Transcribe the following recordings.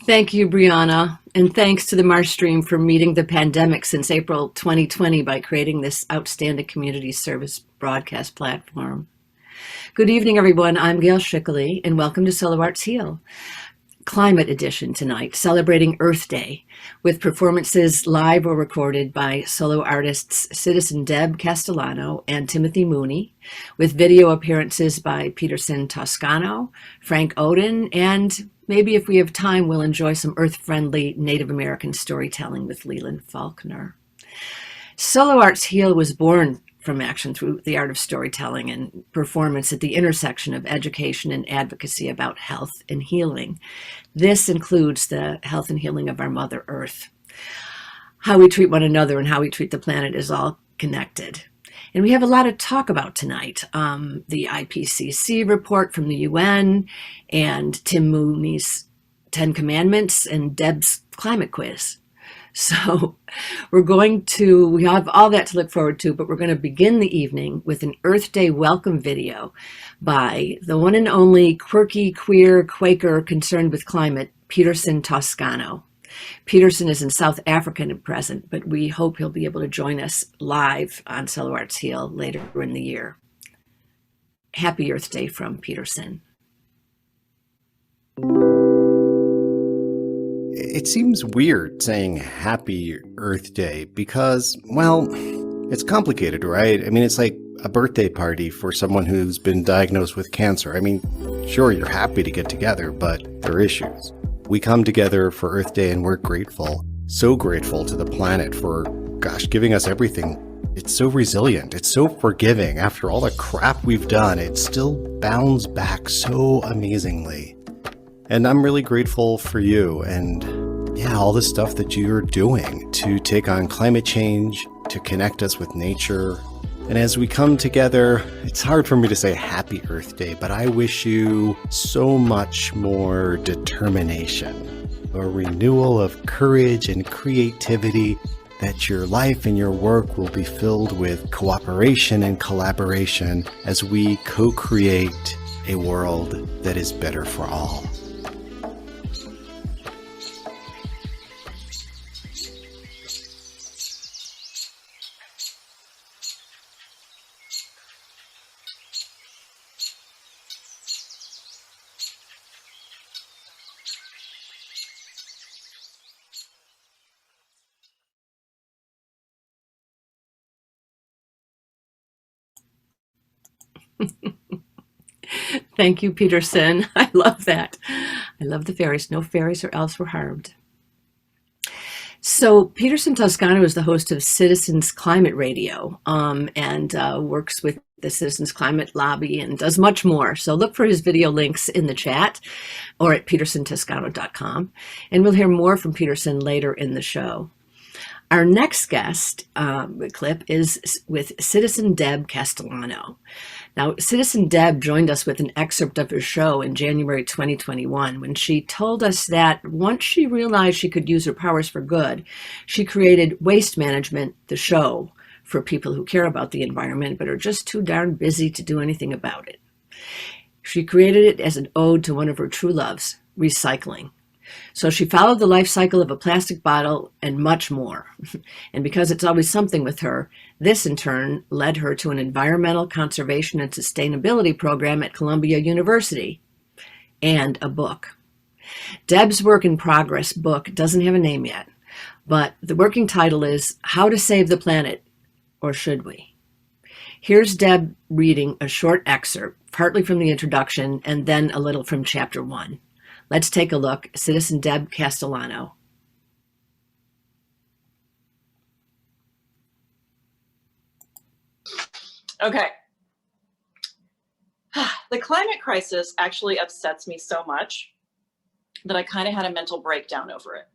Thank you, Brianna, and thanks to the Marsh Stream for meeting the pandemic since April 2020 by creating this outstanding community service broadcast platform. Good evening, everyone. I'm Gail Schickley, and welcome to Solo Arts Heal, Climate Edition tonight, celebrating Earth Day, with performances live or recorded by solo artists Citizen Deb Castellano and Timothy Mooney, with video appearances by Peterson Toscano, Frank Odin, and maybe if we have time, we'll enjoy some earth-friendly Native American storytelling with Leland Faulkner. Solo Arts Heal was born from action through the art of storytelling and performance at the intersection of education and advocacy about health and healing. This includes the health and healing of our Mother Earth. How we treat one another and how we treat the planet is all connected. And we have a lot to talk about tonight. The IPCC report from the UN and Tim Mooney's 10 Commandments and Deb's climate quiz. So we have all that to look forward to, but we're going to begin the evening with an Earth Day welcome video by the one and only quirky, queer Quaker concerned with climate, Peterson Toscano. Peterson is in South Africa at present, but we hope he'll be able to join us live on Solo Arts Heal later in the year. Happy Earth Day from Peterson. It seems weird saying Happy Earth Day because, well, it's complicated, right? I mean, it's like a birthday party for someone who's been diagnosed with cancer. I mean, sure, you're happy to get together, but there are issues. We come together for Earth Day and we're grateful, so grateful to the planet for, giving us everything. It's so resilient. It's so forgiving. After all the crap we've done, it still bounds back so amazingly. And I'm really grateful for you and, all the stuff that you're doing to take on climate change, to connect us with nature. And as we come together, it's hard for me to say Happy Earth Day, but I wish you so much more determination, a renewal of courage and creativity, that your life and your work will be filled with cooperation and collaboration as we co-create a world that is better for all. Thank you, Peterson. I love that. I love the fairies. No fairies or elves were harmed. So Peterson Toscano is the host of Citizens Climate Radio and works with the Citizens Climate Lobby and does much more. So look for his video links in the chat or at petersontoscano.com. And we'll hear more from Peterson later in the show. Our next guest clip is with Citizen Deb Castellano. Now, Citizen Deb joined us with an excerpt of her show in January 2021 when she told us that once she realized she could use her powers for good, she created Waste Management, the show, for people who care about the environment but are just too darn busy to do anything about it. She created it as an ode to one of her true loves, recycling. So she followed the life cycle of a plastic bottle and much more. And because it's always something with her, this in turn led her to an environmental conservation and sustainability program at Columbia University and a book. Deb's work in progress book doesn't have a name yet, but the working title is How to Save the Planet, or Should We? Here's Deb reading a short excerpt, partly from the introduction and then a little from chapter 1. Let's take a look. Citizen Deb Castellano. Okay. The climate crisis actually upsets me so much that I kind of had a mental breakdown over it.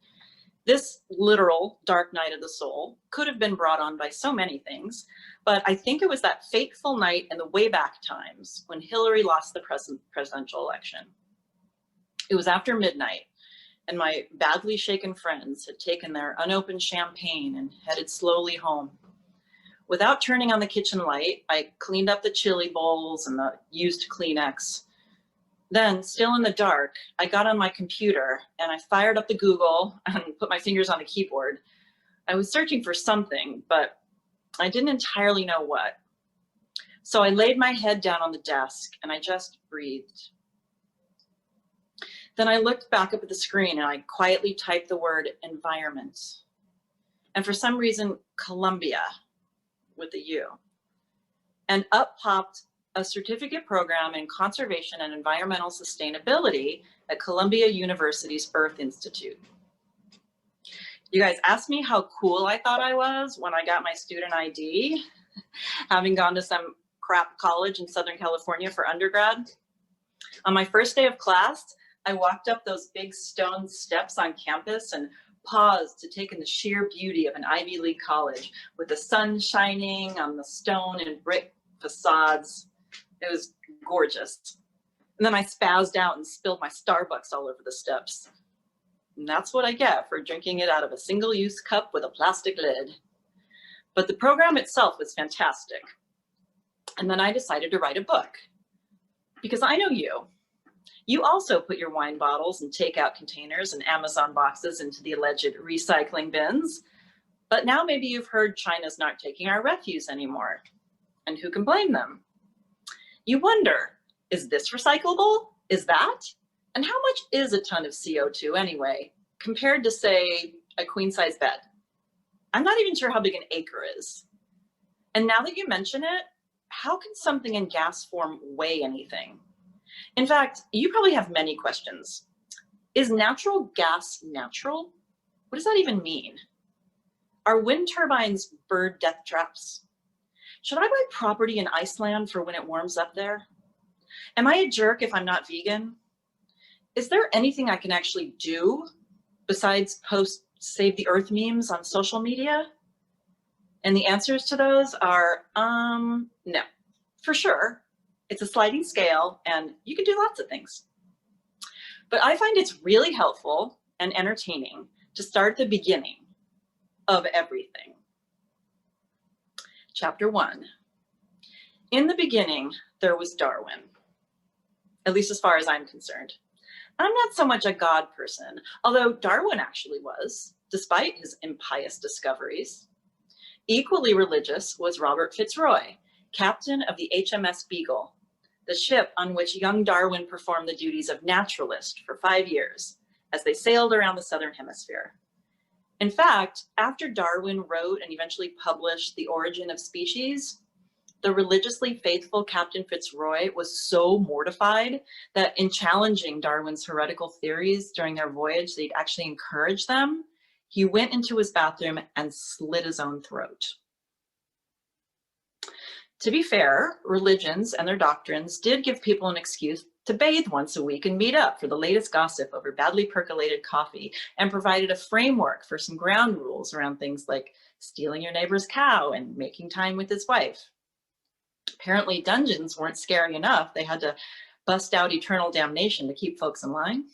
This literal dark night of the soul could have been brought on by so many things, but I think it was that fateful night in the Wayback Times when Hillary lost the presidential election. It was after midnight, and my badly shaken friends had taken their unopened champagne and headed slowly home. Without turning on the kitchen light, I cleaned up the chili bowls and the used Kleenex. Then, still in the dark, I got on my computer and I fired up the Google and put my fingers on the keyboard. I was searching for something, but I didn't entirely know what. So I laid my head down on the desk and I just breathed. Then I looked back up at the screen and I quietly typed the word environment. And for some reason, Columbia with a U. And up popped a certificate program in conservation and environmental sustainability at Columbia University's Earth Institute. You guys asked me how cool I thought I was when I got my student ID, having gone to some crap college in Southern California for undergrad. On my first day of class, I walked up those big stone steps on campus and paused to take in the sheer beauty of an Ivy League college with the sun shining on the stone and brick facades. It was gorgeous. And then I spazzed out and spilled my Starbucks all over the steps. And that's what I get for drinking it out of a single-use cup with a plastic lid. But the program itself was fantastic. And then I decided to write a book. Because I know you. You also put your wine bottles and takeout containers and Amazon boxes into the alleged recycling bins. But now maybe you've heard China's not taking our refuse anymore. And who can blame them? You wonder, is this recyclable? Is that? And how much is a ton of CO2 anyway, compared to, say, a queen-size bed? I'm not even sure how big an acre is. And now that you mention it, how can something in gas form weigh anything? In fact, you probably have many questions. Is natural gas natural? What does that even mean? Are wind turbines bird death traps? Should I buy property in Iceland for when it warms up there? Am I a jerk if I'm not vegan? Is there anything I can actually do besides post Save the Earth memes on social media? And the answers to those are, no, for sure. It's a sliding scale and you can do lots of things. But I find it's really helpful and entertaining to start at the beginning of everything. Chapter 1. In the beginning, there was Darwin, at least as far as I'm concerned. I'm not so much a God person, although Darwin actually was, despite his impious discoveries. Equally religious was Robert Fitzroy, captain of the HMS Beagle, the ship on which young Darwin performed the duties of naturalist for 5 years as they sailed around the southern hemisphere. In fact, after Darwin wrote and eventually published The Origin of Species, the religiously faithful Captain Fitzroy was so mortified that in challenging Darwin's heretical theories during their voyage, they'd actually encourage them. He went into his bathroom and slit his own throat. To be fair, religions and their doctrines did give people an excuse to bathe once a week and meet up for the latest gossip over badly percolated coffee, and provided a framework for some ground rules around things like stealing your neighbor's cow and making time with his wife. Apparently dungeons weren't scary enough. They had to bust out eternal damnation to keep folks in line.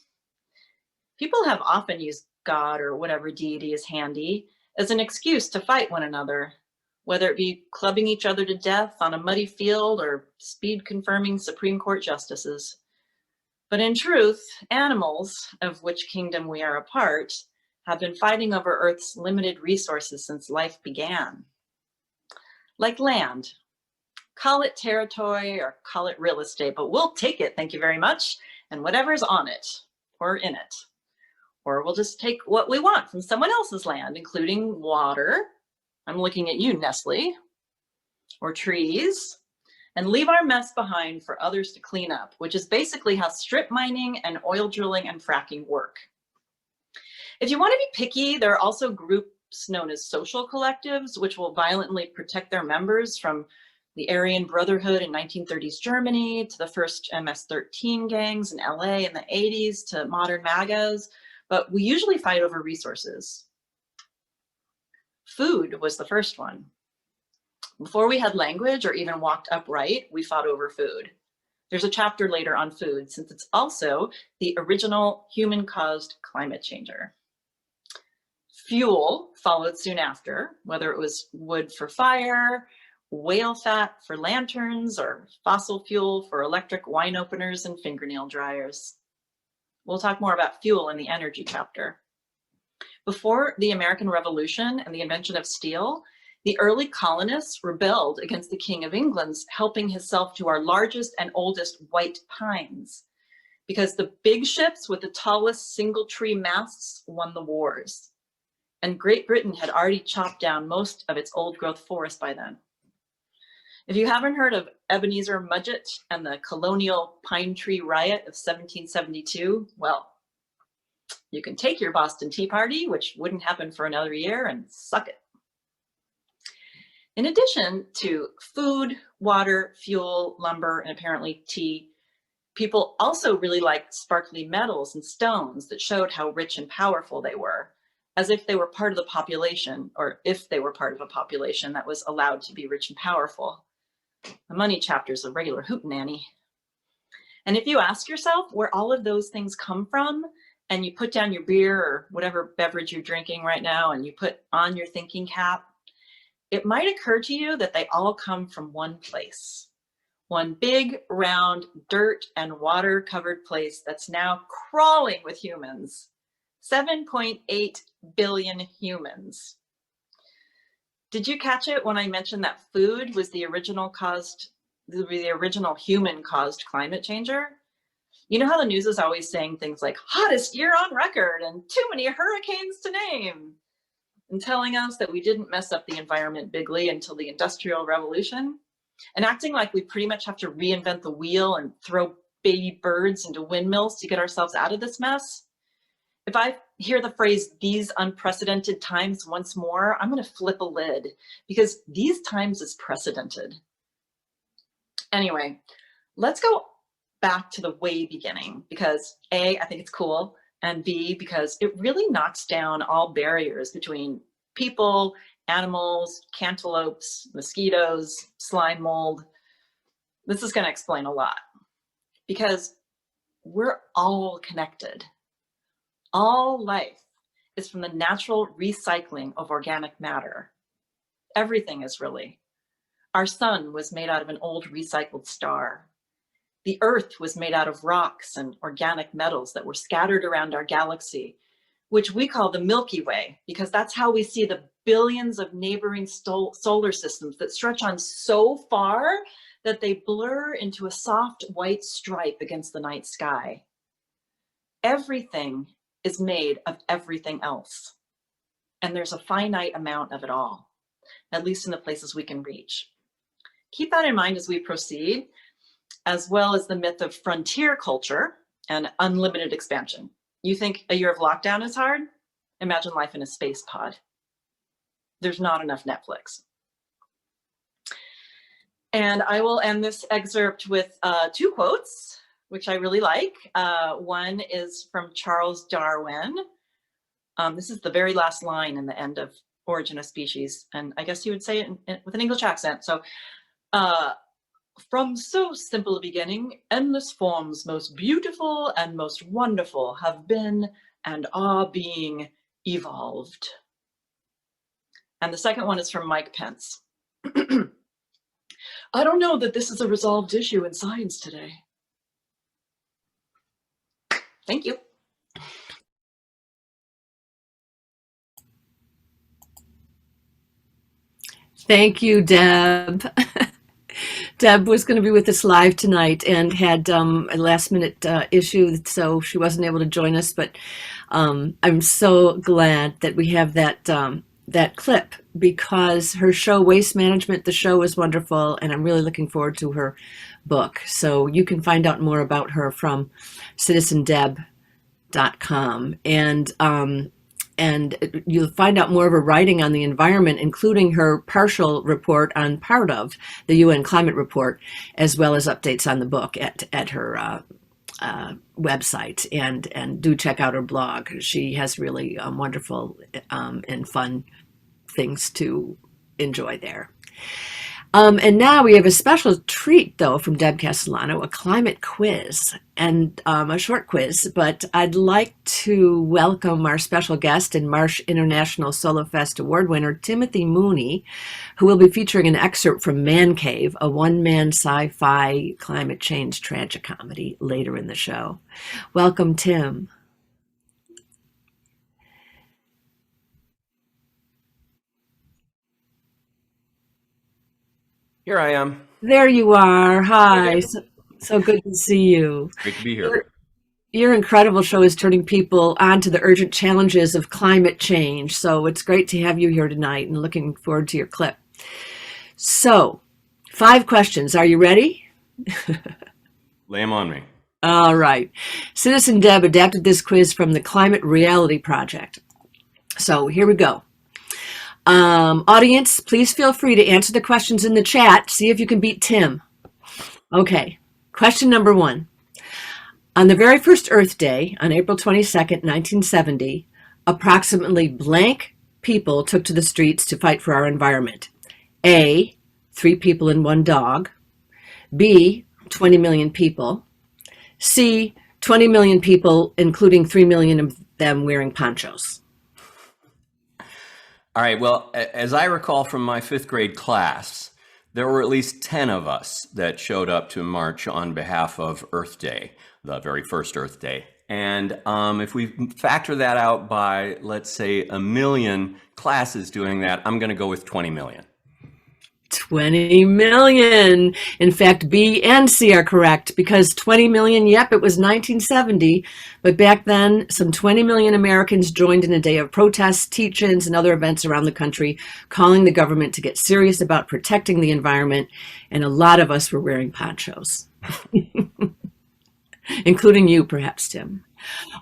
People have often used God or whatever deity is handy as an excuse to fight one another, whether it be clubbing each other to death on a muddy field or speed confirming Supreme Court justices. But in truth, animals, of which kingdom we are a part, have been fighting over Earth's limited resources since life began. Like land. Call it territory or call it real estate, but we'll take it, thank you very much, and whatever's on it or in it. Or we'll just take what we want from someone else's land, including water. I'm looking at you, Nestle. Or trees. And leave our mess behind for others to clean up, which is basically how strip mining and oil drilling and fracking work. If you want to be picky, there are also groups known as social collectives, which will violently protect their members, from the Aryan Brotherhood in 1930s Germany to the first MS-13 gangs in LA in the 80s to modern MAGAs, but we usually fight over resources. Food was the first one. Before we had language or even walked upright, we fought over food. There's a chapter later on food, since it's also the original human-caused climate changer. Fuel followed soon after, whether it was wood for fire, whale fat for lanterns or fossil fuel for electric wine openers and fingernail dryers. We'll talk more about fuel in the energy chapter. Before the American Revolution and the invention of steel, the early colonists rebelled against the King of England's helping himself to our largest and oldest white pines, because the big ships with the tallest single tree masts won the wars. And Great Britain had already chopped down most of its old growth forest by then. If you haven't heard of Ebenezer Mudgett and the colonial pine tree riot of 1772, well, you can take your Boston Tea Party, which wouldn't happen for another year, and suck it. In addition to food, water, fuel, lumber, and apparently tea, people also really liked sparkly metals and stones that showed how rich and powerful they were, as if they were part of the population, or if they were part of a population that was allowed to be rich and powerful. The money chapter is a regular hootenanny. And if you ask yourself where all of those things come from, and you put down your beer or whatever beverage you're drinking right now, and you put on your thinking cap, it might occur to you that they all come from one place. One big, round, dirt and water covered place that's now crawling with humans. 7.8 billion humans. Did you catch it when I mentioned that food was the original human caused climate changer? You know how the news is always saying things like hottest year on record and too many hurricanes to name, and telling us that we didn't mess up the environment bigly until the Industrial Revolution, and acting like we pretty much have to reinvent the wheel and throw baby birds into windmills to get ourselves out of this mess? If I hear the phrase, these unprecedented times once more, I'm gonna flip a lid, because these times is precedented. Anyway, let's go back to the way beginning, because A, I think it's cool, and B, because it really knocks down all barriers between people, animals, cantaloupes, mosquitoes, slime mold. This is gonna explain a lot, because we're all connected. All life is from the natural recycling of organic matter. Everything is really. Our sun was made out of an old recycled star. The earth was made out of rocks and organic metals that were scattered around our galaxy, which we call the Milky Way, because that's how we see the billions of neighboring solar systems that stretch on so far that they blur into a soft white stripe against the night sky. Everything is made of everything else. And there's a finite amount of it all, at least in the places we can reach. Keep that in mind as we proceed, as well as the myth of frontier culture and unlimited expansion. You think a year of lockdown is hard? Imagine life in a space pod. There's not enough Netflix. And I will end this excerpt with two quotes, which I really like. One is from Charles Darwin. This is the very last line in the end of Origin of Species. And I guess he would say it with an English accent. So, from so simple a beginning, endless forms most beautiful and most wonderful have been and are being evolved. And the second one is from Mike Pence. I don't know that this is a resolved issue in science today. Thank you. Thank you, Deb. Deb was going to be with us live tonight and had a last minute issue, so she wasn't able to join us, but I'm so glad that we have that clip, because her show, Waste Management, the show is wonderful, and I'm really looking forward to her book. So you can find out more about her from citizendeb.com. And you'll find out more of her writing on the environment, including her partial report on part of the UN climate report, as well as updates on the book at her website. And do check out her blog. She has really wonderful and fun things to enjoy there. And now we have a special treat, though, from Deb Castellano, a climate quiz and a short quiz. But I'd like to welcome our special guest and Marsh International Solo Fest Award winner, Timothy Mooney, who will be featuring an excerpt from Man Cave, a one-man sci-fi climate change tragicomedy, later in the show. Welcome, Tim. Here I am. There you are. Hi. So good to see you. Great to be here. Your incredible show is turning people onto the urgent challenges of climate change. So it's great to have you here tonight and looking forward to your clip. So, 5 questions. Are you ready? Lay them on me. All right. Citizen Deb adapted this quiz from the Climate Reality Project. So here we go. Audience, please feel free to answer the questions in the chat. See if you can beat Tim. Okay, question number 1. On the very first Earth Day, on April 22nd, 1970, approximately blank people took to the streets to fight for our environment. A, 3 people and 1 dog. B, 20 million people. C, 20 million people, including 3 million of them wearing ponchos. All right, well, as I recall from my 5th grade class, there were at least 10 of us that showed up to march on behalf of Earth Day, the very first Earth Day. And if we factor that out by, let's say, 1 million classes doing that, I'm going to go with 20 million. 20 million. In fact, B and C are correct because 20 million, yep, it was 1970, but back then some 20 million Americans joined in a day of protests, teach-ins, and other events around the country, calling the government to get serious about protecting the environment, and a lot of us were wearing ponchos, including you, perhaps, Tim.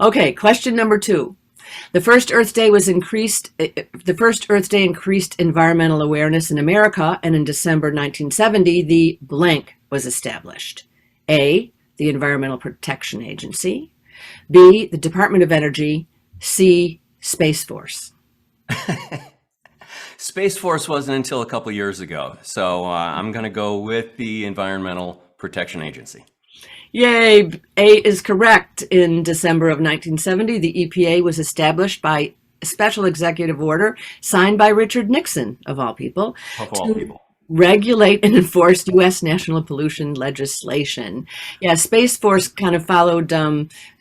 Okay, question number 2. The first Earth Day increased environmental awareness in America, and in December 1970, the blank was established. A, the Environmental Protection Agency. B, the Department of Energy. C, Space Force. Space Force wasn't until a couple years ago, so I'm going to go with the Environmental Protection Agency. Yay, A is correct. In December of 1970, the EPA was established by a special executive order signed by Richard Nixon, of all people, to regulate and enforce U.S. national pollution legislation. Yeah, Space Force kind of followed,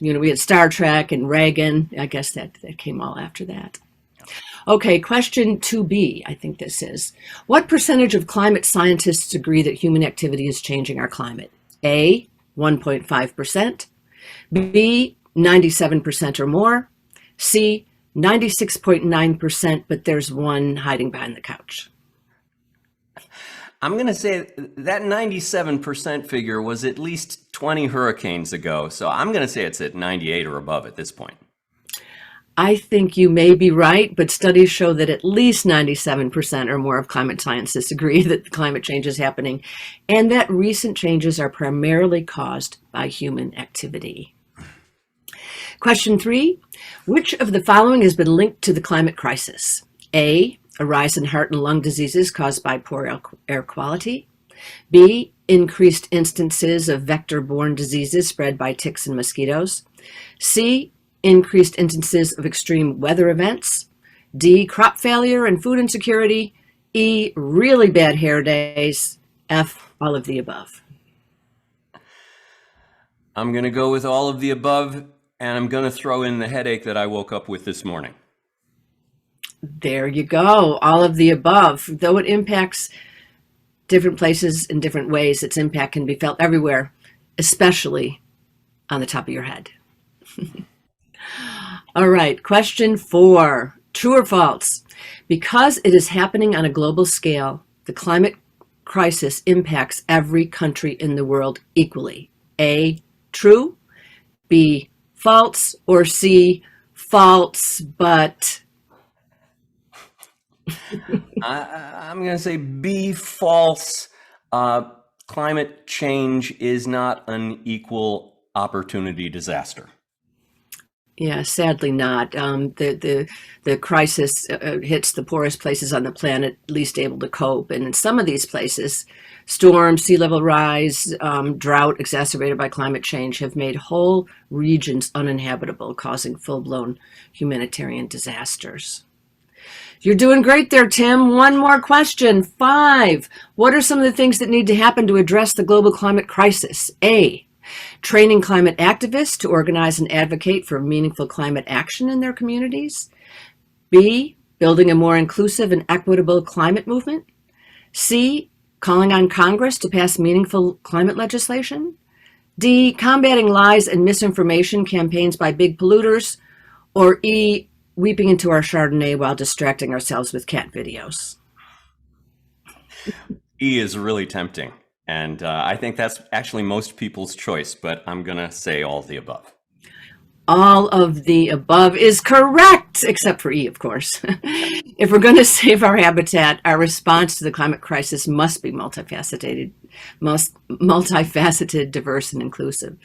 we had Star Trek and Reagan. I guess that came all after that. Okay, question 2B, I think this is. What percentage of climate scientists agree that human activity is changing our climate? A, 1.5%, B, 97% or more, C, 96.9%, but there's one hiding behind the couch. I'm going to say that 97% figure was at least 20 hurricanes ago, so I'm going to say it's at 98 or above at this point. I think you may be right, but studies show that at least 97% or more of climate scientists agree that climate change is happening and that recent changes are primarily caused by human activity. Question 3, which of the following has been linked to the climate crisis? A, a rise in heart and lung diseases caused by poor air quality. B, increased instances of vector-borne diseases spread by ticks and mosquitoes. C, increased instances of extreme weather events. D, crop failure and food insecurity. E, really bad hair days. F, all of the above. I'm going to go with all of the above, and I'm going to throw in the headache that I woke up with this morning. There you go, all of the above. Though it impacts different places in different ways, its impact can be felt everywhere, especially on the top of your head. All right, question 4, true or false? Because it is happening on a global scale, the climate crisis impacts every country in the world equally. A, true, B, false, or C, false, but... I'm going to say B, false. Climate change is not an equal opportunity disaster. Yeah, sadly not. The crisis hits the poorest places on the planet least able to cope, and in some of these places, storms, sea level rise, drought exacerbated by climate change have made whole regions uninhabitable, causing full-blown humanitarian disasters. You're doing great there, Tim. One more question. 5. What are some of the things that need to happen to address the global climate crisis? A. Training climate activists to organize and advocate for meaningful climate action in their communities. B. Building a more inclusive and equitable climate movement. C. Calling on Congress to pass meaningful climate legislation. D. Combating lies and misinformation campaigns by big polluters. Or E. Weeping into our Chardonnay while distracting ourselves with cat videos. E is really tempting. And I think that's actually most people's choice, but I'm going to say all the above. All of the above is correct, except for E, of course. If we're going to save our habitat, our response to the climate crisis must be multifaceted, diverse, and inclusive.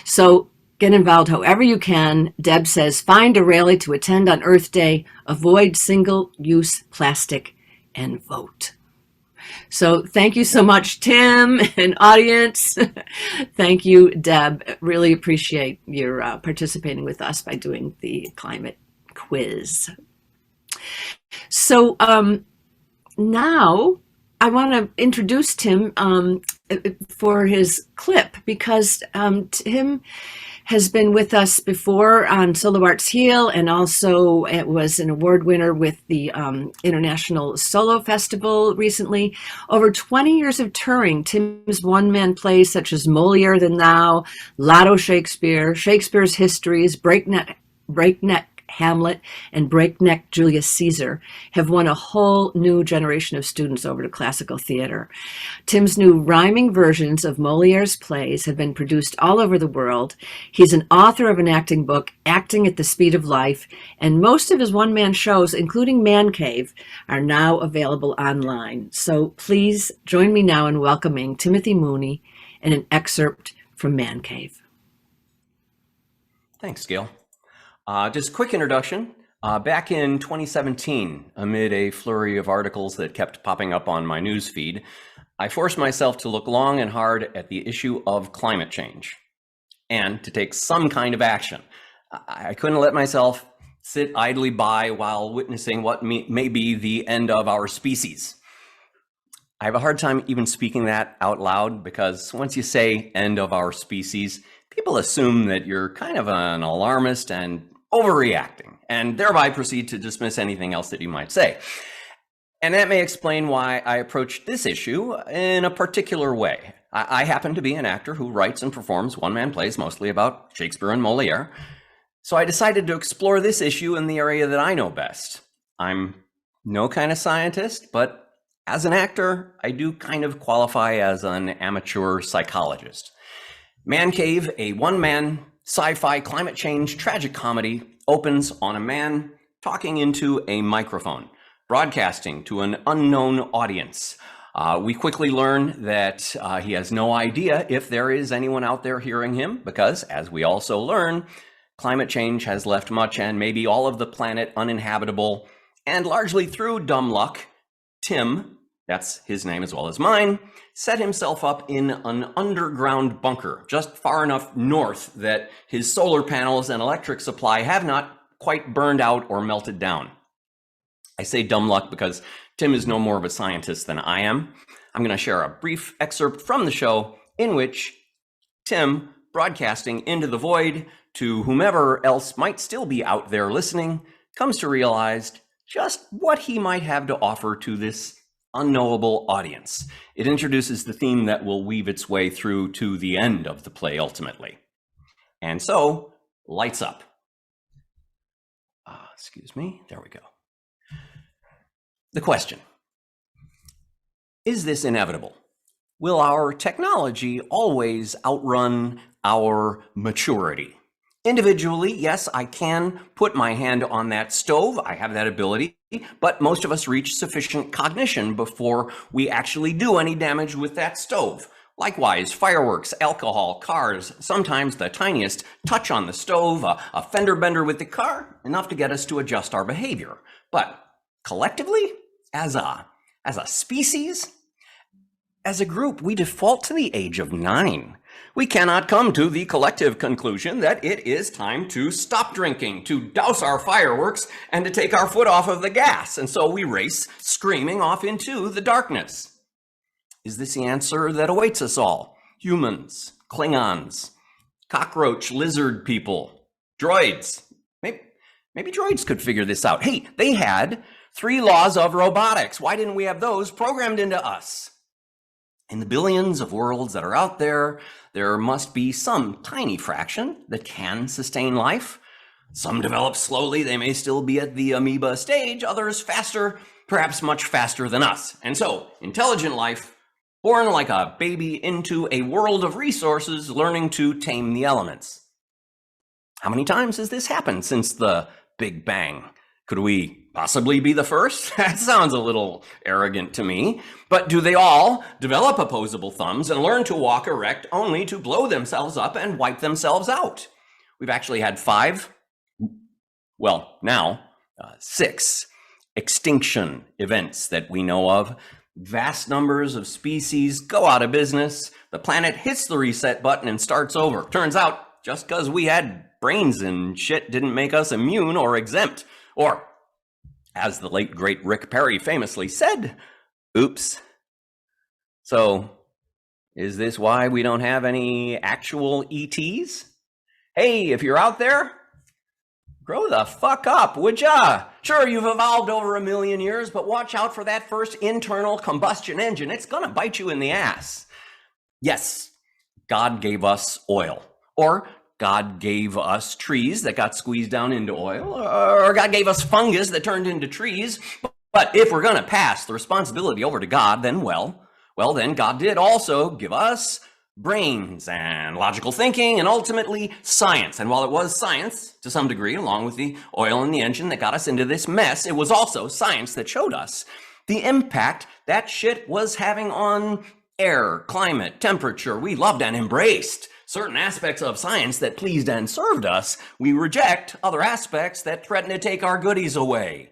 So get involved however you can. Deb says, find a rally to attend on Earth Day, avoid single-use plastic, and vote. So thank you so much, Tim and audience. Thank you, Deb. Really appreciate your participating with us by doing the climate quiz. So now I want to introduce Tim for his clip, because Tim has been with us before on Solo Arts Heal, and also it was an award winner with the International Solo Festival recently. Over 20 years of touring, Tim's one-man plays such as Moliere the Now, Lotto Shakespeare, Shakespeare's Histories, Breakneck Hamlet, and Breakneck Julius Caesar have won a whole new generation of students over to classical theater. Tim's new rhyming versions of Moliere's plays have been produced all over the world. He's an author of an acting book, Acting at the Speed of Life, and most of his one-man shows, including Man Cave, are now available online. So please join me now in welcoming Timothy Mooney and an excerpt from Man Cave. Thanks, Gail. Just a quick introduction. Back in 2017, amid a flurry of articles that kept popping up on my news feed, I forced myself to look long and hard at the issue of climate change and to take some kind of action. I couldn't let myself sit idly by while witnessing what may be the end of our species. I have a hard time even speaking that out loud, because once you say end of our species, people assume that you're kind of an alarmist and overreacting, and thereby proceed to dismiss anything else that you might say. And that may explain why I approached this issue in a particular way. I happen to be an actor who writes and performs one-man plays mostly about Shakespeare and Moliere, so I decided to explore this issue in the area that I know best. I'm no kind of scientist, but as an actor, I do kind of qualify as an amateur psychologist. Man Cave, a one-man sci-fi climate change tragic comedy, opens on a man talking into a microphone, broadcasting to an unknown audience. We quickly learn that he has no idea if there is anyone out there hearing him, because, as we also learn, climate change has left much and maybe all of the planet uninhabitable, and largely through dumb luck, Tim, that's his name as well as mine, set himself up in an underground bunker just far enough north that his solar panels and electric supply have not quite burned out or melted down. I say dumb luck because Tim is no more of a scientist than I am. I'm going to share a brief excerpt from the show in which Tim, broadcasting into the void to whomever else might still be out there listening, comes to realize just what he might have to offer to this unknowable audience. It introduces the theme that will weave its way through to the end of the play ultimately. And so, lights up. Excuse me, there we go. The question: is this inevitable? Will our technology always outrun our maturity? Individually, yes, I can put my hand on that stove. I have that ability, but most of us reach sufficient cognition before we actually do any damage with that stove. Likewise, fireworks, alcohol, cars, sometimes the tiniest touch on the stove, a fender bender with the car, enough to get us to adjust our behavior. But collectively, as a species, as a group, we default to the age of 9. We cannot come to the collective conclusion that it is time to stop drinking, to douse our fireworks, and to take our foot off of the gas. And so we race, screaming off into the darkness. Is this the answer that awaits us all? Humans, Klingons, cockroach lizard people, droids. Maybe droids could figure this out. Hey, they had 3 laws of robotics. Why didn't we have those programmed into us? In the billions of worlds that are out there, there must be some tiny fraction that can sustain life. Some develop slowly. They may still be at the amoeba stage. Others faster, perhaps much faster than us. And so, intelligent life, born like a baby into a world of resources, learning to tame the elements. How many times has this happened since the Big Bang? Could we possibly be the first? That sounds a little arrogant to me. But do they all develop opposable thumbs and learn to walk erect only to blow themselves up and wipe themselves out? We've actually had 5, well, now 6 extinction events that we know of. Vast numbers of species go out of business. The planet hits the reset button and starts over. Turns out, just because we had brains and shit didn't make us immune or exempt. Or, as the late great Rick Perry famously said, oops. So, is this why we don't have any actual ETs? Hey, if you're out there, grow the fuck up, would ya? Sure, you've evolved over 1 million years, but watch out for that first internal combustion engine. It's gonna bite you in the ass. Yes, God gave us oil. Or God gave us trees that got squeezed down into oil. Or God gave us fungus that turned into trees. But if we're gonna pass the responsibility over to God, then then God did also give us brains and logical thinking and ultimately science. And while it was science to some degree, along with the oil in the engine that got us into this mess, it was also science that showed us the impact that shit was having on air, climate, temperature. We loved and embraced certain aspects of science that pleased and served us. We reject other aspects that threaten to take our goodies away.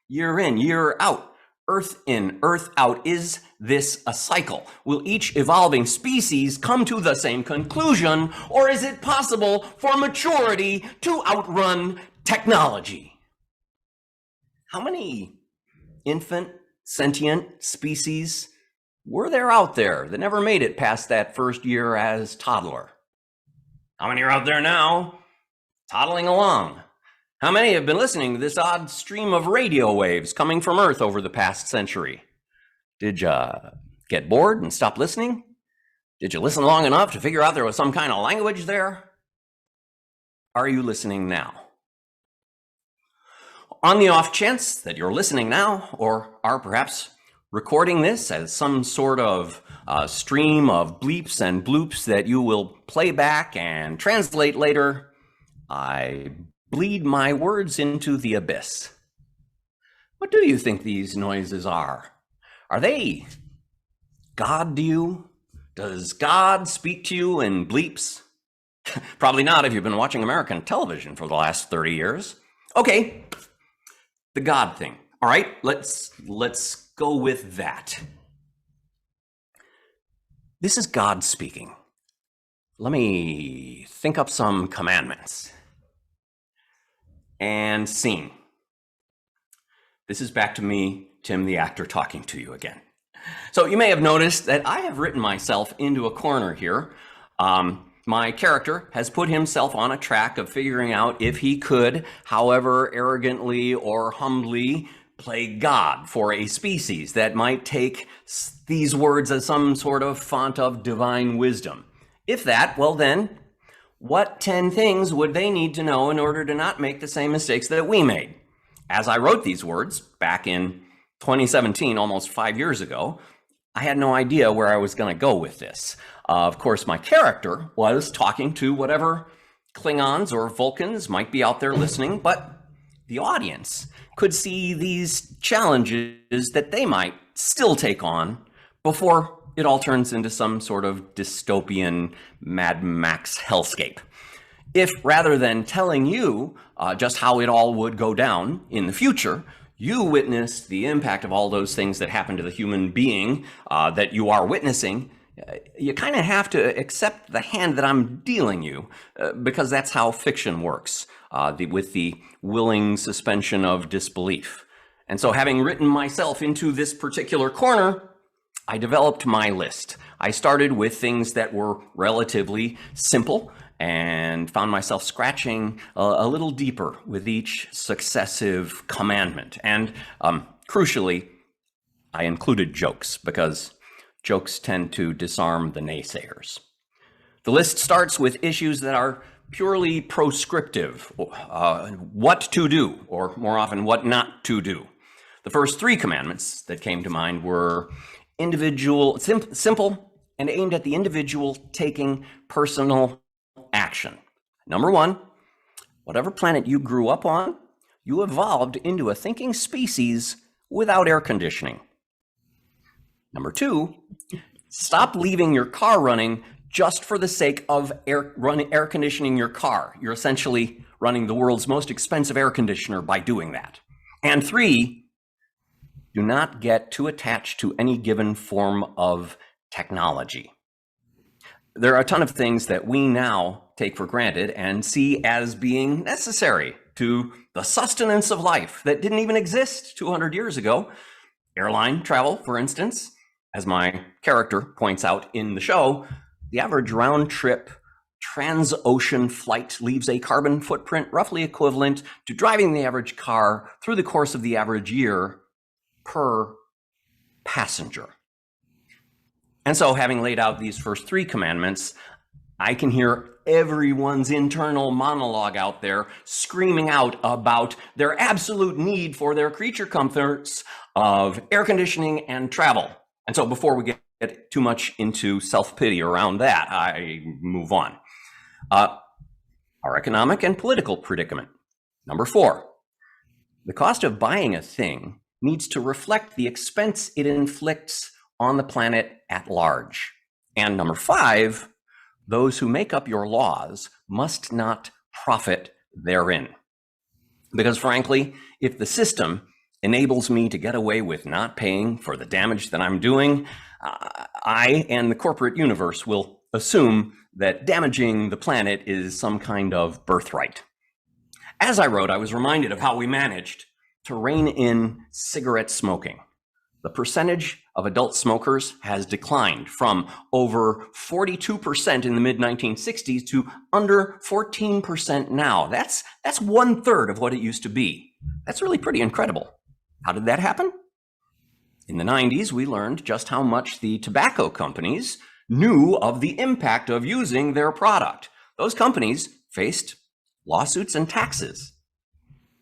Year in, year out, Earth in, Earth out. Is this a cycle? Will each evolving species come to the same conclusion, or is it possible for maturity to outrun technology? How many infant, sentient species were there out there that never made it past that first year as toddler? How many are out there now, toddling along? How many have been listening to this odd stream of radio waves coming from Earth over the past century? Did you get bored and stop listening? Did you listen long enough to figure out there was some kind of language there? Are you listening now? On the off chance that you're listening now, or are perhaps recording this as some sort of stream of bleeps and bloops that you will play back and translate later, I bleed my words into the abyss. What do you think these noises are? Are they God to you? Does God speak to you in bleeps? Probably not if you've been watching American television for the last 30 years. Okay, the God thing. All right, let's go with that. This is God speaking. Let me think up some commandments. And scene. This is back to me, Tim the actor, talking to you again. So you may have noticed that I have written myself into a corner here. My character has put himself on a track of figuring out if he could, however arrogantly or humbly, play God for a species that might take these words as some sort of font of divine wisdom. If that, well then, what 10 things would they need to know in order to not make the same mistakes that we made? As I wrote these words back in 2017, almost 5 years ago, I had no idea where I was going to go with this. Of course, my character was talking to whatever Klingons or Vulcans might be out there listening, but the audience could see these challenges that they might still take on before it all turns into some sort of dystopian Mad Max hellscape. If rather than telling you just how it all would go down in the future, you witness the impact of all those things that happen to the human being that you are witnessing, you kind of have to accept the hand that I'm dealing you, because that's how fiction works, with the willing suspension of disbelief. And so, having written myself into this particular corner, I developed my list. I started with things that were relatively simple and found myself scratching a little deeper with each successive commandment. And crucially, I included jokes, because jokes tend to disarm the naysayers. The list starts with issues that are purely proscriptive, what to do, or more often, what not to do. The first three commandments that came to mind were simple and aimed at the individual taking personal action. Number one, whatever planet you grew up on, you evolved into a thinking species without air conditioning. Number two, stop leaving your car running just for the sake of air conditioning your car. You're essentially running the world's most expensive air conditioner by doing that. And three, do not get too attached to any given form of technology. There are a ton of things that we now take for granted and see as being necessary to the sustenance of life that didn't even exist 200 years ago. Airline travel, for instance. As my character points out in the show, the average round-trip trans-ocean flight leaves a carbon footprint roughly equivalent to driving the average car through the course of the average year per passenger. And so, having laid out these first three commandments, I can hear everyone's internal monologue out there screaming out about their absolute need for their creature comforts of air conditioning and travel. And so, before we get too much into self-pity around that, I move on. Our economic and political predicament. Number four, the cost of buying a thing needs to reflect the expense it inflicts on the planet at large. And number five, those who make up your laws must not profit therein. Because frankly, if the system enables me to get away with not paying for the damage that I'm doing, I and the corporate universe will assume that damaging the planet is some kind of birthright. As I wrote, I was reminded of how we managed to rein in cigarette smoking. The percentage of adult smokers has declined from over 42% in the mid-1960s to under 14% now. That's 1/3 of what it used to be. That's really pretty incredible. How did that happen? In the 90s, we learned just how much the tobacco companies knew of the impact of using their product. Those companies faced lawsuits and taxes.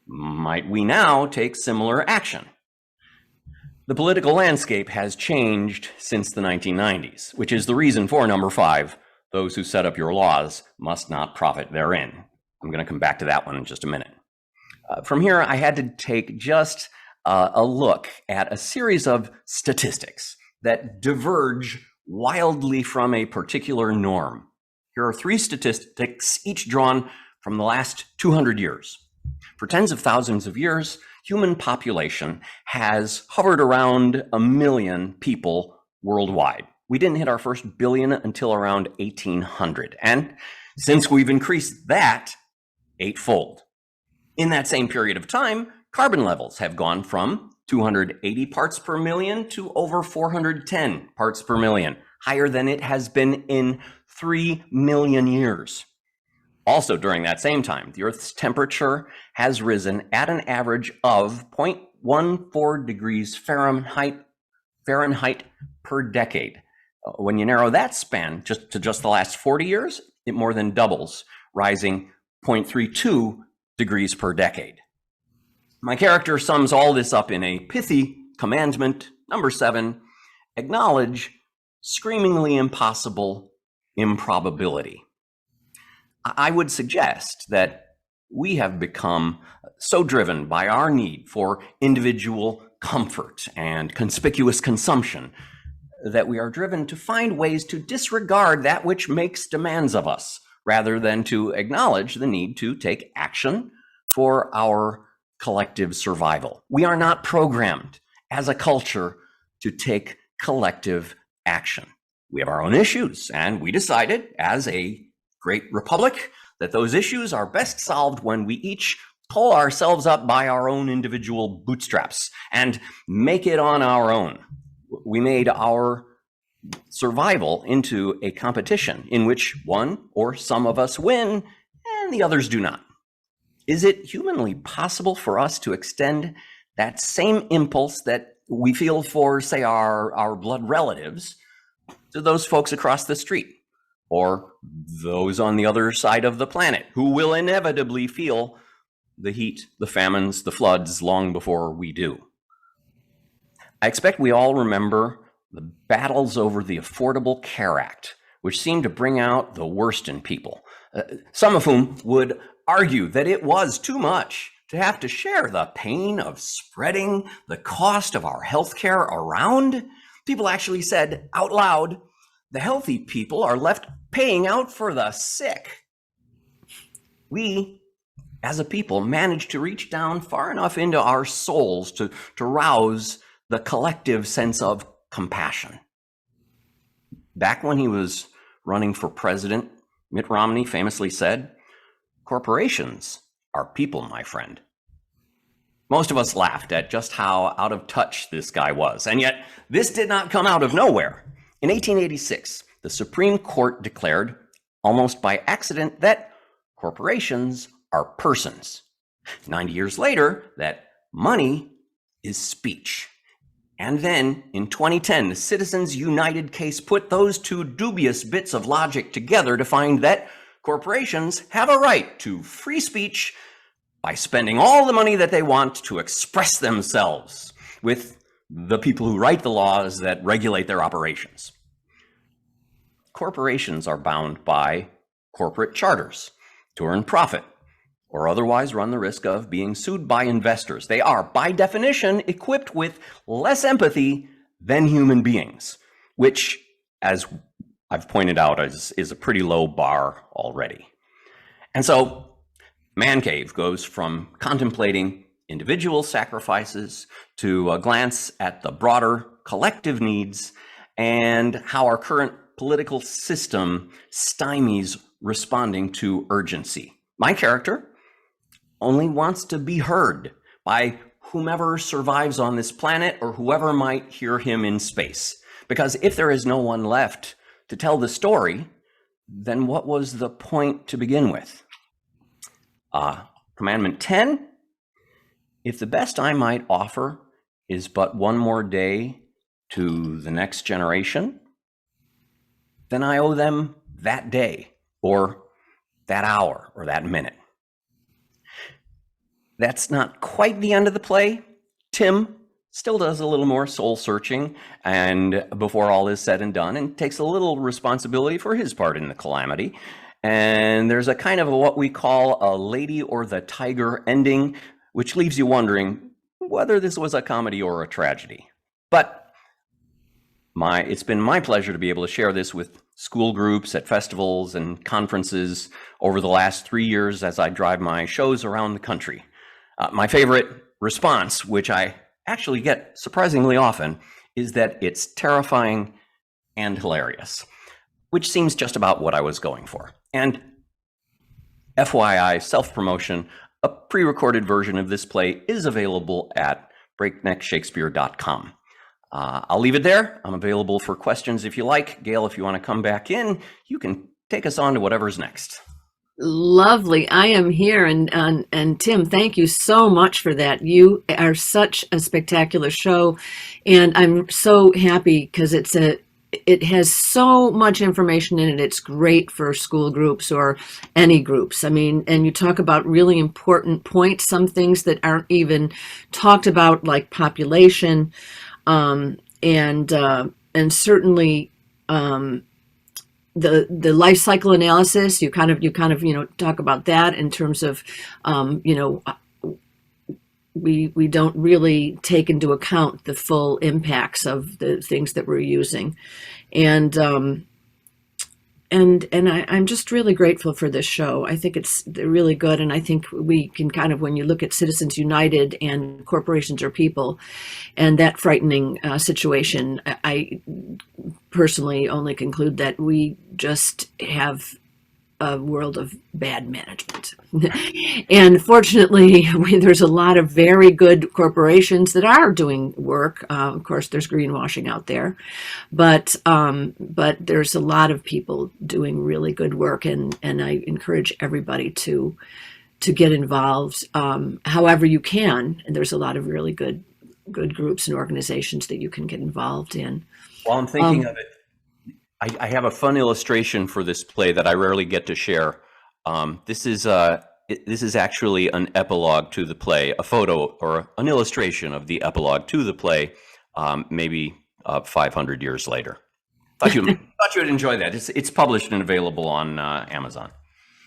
Might we now take similar action? The political landscape has changed since the 1990s, which is the reason for number five, those who set up your laws must not profit therein. I'm going to come back to that one in just a minute. From here, I had to take just a look at a series of statistics that diverge wildly from a particular norm. Here are three statistics, each drawn from the last 200 years. For tens of thousands of years, human population has hovered around 1 million people worldwide. We didn't hit our first billion until around 1800. And since we've increased that eightfold. In that same period of time, carbon levels have gone from 280 parts per million to over 410 parts per million, higher than it has been in 3 million years. Also, during that same time, the Earth's temperature has risen at an average of 0.14 degrees Fahrenheit per decade. When you narrow that span to just the last 40 years, it more than doubles, rising 0.32 degrees per decade. My character sums all this up in a pithy commandment, number 7, acknowledge screamingly impossible improbability. I would suggest that we have become so driven by our need for individual comfort and conspicuous consumption that we are driven to find ways to disregard that which makes demands of us, rather than to acknowledge the need to take action for our collective survival. We are not programmed as a culture to take collective action. We have our own issues, and we decided as a great republic that those issues are best solved when we each pull ourselves up by our own individual bootstraps and make it on our own. We made our survival into a competition in which one or some of us win and the others do not. Is it humanly possible for us to extend that same impulse that we feel for, say, our blood relatives to those folks across the street or those on the other side of the planet who will inevitably feel the heat, the famines, the floods long before we do? I expect we all remember the battles over the Affordable Care Act, which seemed to bring out the worst in people, some of whom would argue that it was too much to have to share the pain of spreading the cost of our health care around. People actually said out loud, the healthy people are left paying out for the sick. We, as a people, managed to reach down far enough into our souls to rouse the collective sense of compassion. Back when he was running for president, Mitt Romney famously said, "Corporations are people, my friend." Most of us laughed at just how out of touch this guy was, and yet this did not come out of nowhere. In 1886, the Supreme Court declared, almost by accident, that corporations are persons. 90 years later, that money is speech. And then, in 2010, the Citizens United case put those two dubious bits of logic together to find that corporations have a right to free speech by spending all the money that they want to express themselves with the people who write the laws that regulate their operations. Corporations are bound by corporate charters to earn profit or otherwise run the risk of being sued by investors. They are, by definition, equipped with less empathy than human beings, which, as I've pointed out, is a pretty low bar already. And so Man Cave goes from contemplating individual sacrifices to a glance at the broader collective needs and how our current political system stymies responding to urgency. My character only wants to be heard by whomever survives on this planet or whoever might hear him in space. Because if there is no one left to tell the story, then what was the point to begin with? Commandment 10, if the best I might offer is but one more day to the next generation, then I owe them that day or that hour or that minute. That's not quite the end of the play. Tim still does a little more soul searching and before all is said and done, and takes a little responsibility for his part in the calamity. And there's a kind of what we call a Lady or the Tiger ending, which leaves you wondering whether this was a comedy or a tragedy. But it's been my pleasure to be able to share this with school groups at festivals and conferences over the last 3 years as I drive my shows around the country. My favorite response, which I actually get surprisingly often, is that it's terrifying and hilarious, which seems just about what I was going for. And FYI, self-promotion, a pre-recorded version of this play is available at breakneckshakespeare.com. I'll leave it there. I'm available for questions if you like. Gail, if you want to come back in, you can take us on to whatever's next. Lovely. I am here. And Tim, thank you so much for that. You are such a spectacular show. And I'm so happy because it has so much information in it. It's great for school groups or any groups. I mean, and you talk about really important points, some things that aren't even talked about, like population, and certainly the life cycle analysis. You kind of talk about that in terms of we don't really take into account the full impacts of the things that we're using. And I'm just really grateful for this show. I think it's really good. And I think we can kind of, when you look at Citizens United and corporations or people and that frightening situation, I personally only conclude that we just have a world of bad management. And fortunately, there's a lot of very good corporations that are doing work. Of course, there's greenwashing out there, but there's a lot of people doing really good work, and I encourage everybody to get involved however you can. And there's a lot of really good groups and organizations that you can get involved in. While I'm thinking of it, I have a fun illustration for this play that I rarely get to share. This is actually an epilogue to the play, a photo or an illustration of the epilogue to the play, maybe 500 years later. Thought you would enjoy that. It's published and available on Amazon.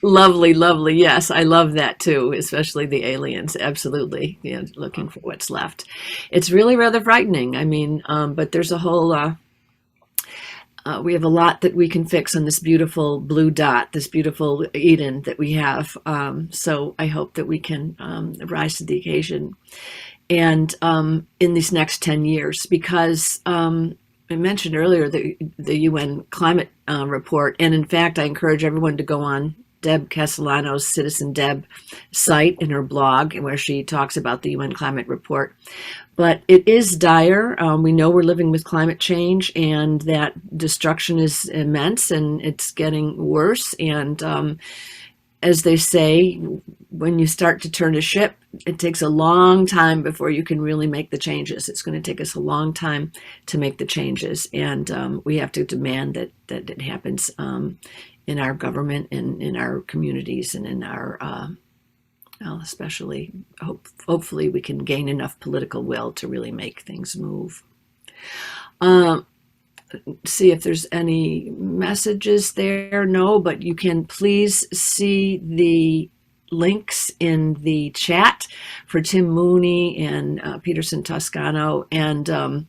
Lovely, lovely. Yes, I love that too, especially the aliens. Absolutely. Yeah, looking for what's left. It's really rather frightening. I mean, but there's a whole... we have a lot that we can fix on this beautiful blue dot, this beautiful Eden that we have. So I hope that we can rise to the occasion, and in these next 10 years, because I mentioned earlier the UN climate report, and in fact, I encourage everyone to go on Deb Castellano's Citizen Deb site in her blog, where she talks about the UN climate report. But it is dire. We know we're living with climate change, and that destruction is immense, and it's getting worse. And as they say, when you start to turn a ship, it takes a long time before you can really make the changes. It's going to take us a long time to make the changes, and we have to demand that it happens in our government and in our communities and in our especially, hopefully we can gain enough political will to really make things move. See if there's any messages there. No, but you can please see the links in the chat for Tim Mooney and Peterson Toscano. And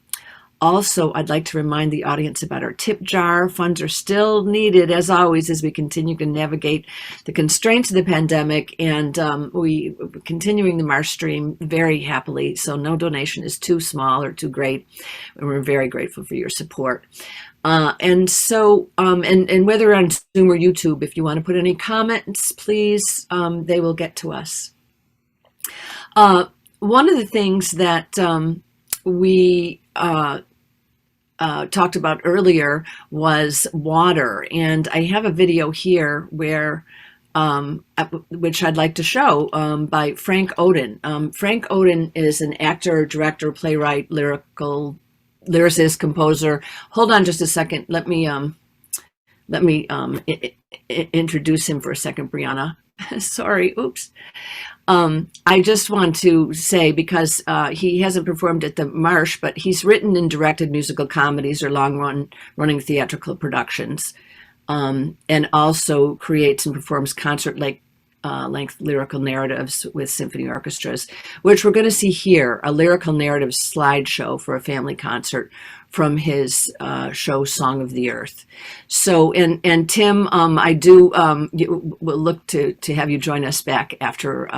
also, I'd like to remind the audience about our tip jar. Funds are still needed, as always, as we continue to navigate the constraints of the pandemic, and we're continuing the Marsh stream very happily, so no donation is too small or too great, and we're very grateful for your support. And so, and whether on Zoom or YouTube, if you want to put any comments, please, they will get to us. One of the things that we talked about earlier was water, and I have a video here where which I'd like to show by Frank Oden. Frank Oden is an actor, director, playwright, lyricist, composer. Hold on just a second. Let me introduce him for a second, Brianna. Sorry, oops. I just want to say, because he hasn't performed at the Marsh, but he's written and directed musical comedies or long-running theatrical productions, and also creates and performs concert-length lyrical narratives with symphony orchestras, which we're going to see here, a lyrical narrative slideshow for a family concert from his show Song of the Earth. So, and Tim, I do will look to have you join us back after